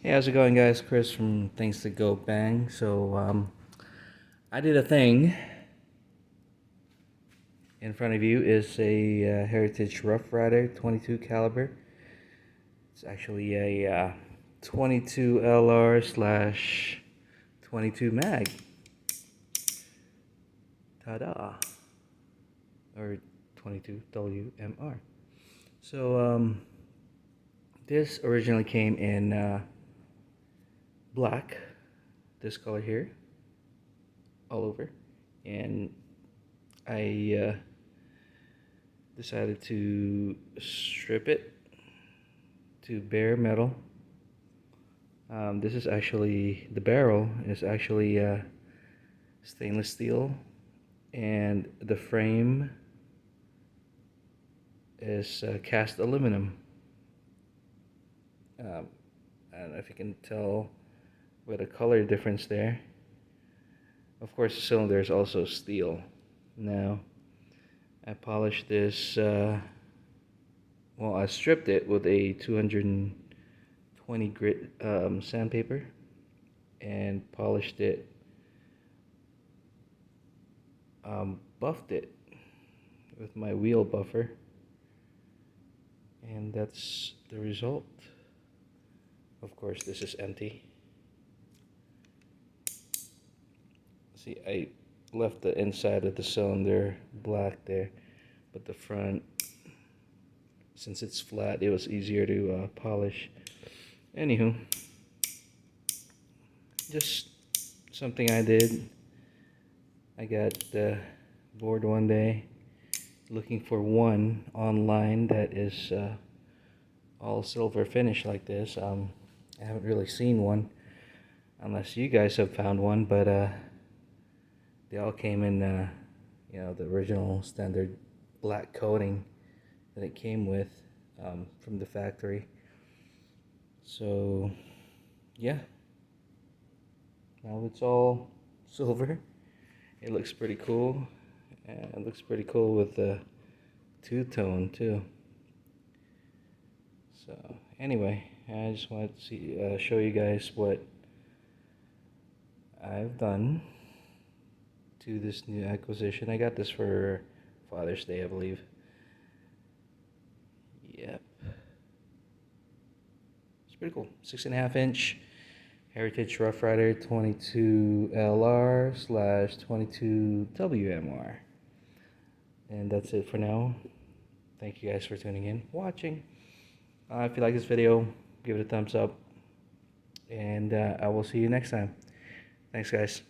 Hey, how's it going, guys? Chris from Things to Go Bang. I did a thing. In front of you is a Heritage Rough Rider 22 caliber. It's actually a 22 LR slash 22 mag. Ta-da! Or 22 WMR. This originally came in black, this color here, all over, and I decided to strip it to bare metal. This is actually, the barrel is actually stainless steel, and the frame is cast aluminum. I don't know if you can tell with a color difference there. Of course, the cylinder is also steel. Now, I polished this, I stripped it with a 220 grit sandpaper and polished it, buffed it with my wheel buffer, and that's the result. Of course, this is empty. See, I left the inside of the cylinder black there, but the front, since it's flat, it was easier to polish. Anywho, just something I did. I got bored one day looking for one online that is all silver finish like this. I haven't really seen one unless you guys have found one, but they all came in the original standard black coating that it came with from the factory. So yeah, now it's all silver. It looks pretty cool, and it looks pretty cool with the two-tone too. So anyway, I just wanted to show you guys what I've done to this new acquisition. I got this for Father's Day, I believe. Yep, it's pretty cool. 6.5-inch Heritage Rough Rider 22 LR slash 22 WMR. And that's it for now. Thank you guys for tuning in, watching. If you like this video, give it a thumbs up, and I will see you next time. Thanks, guys.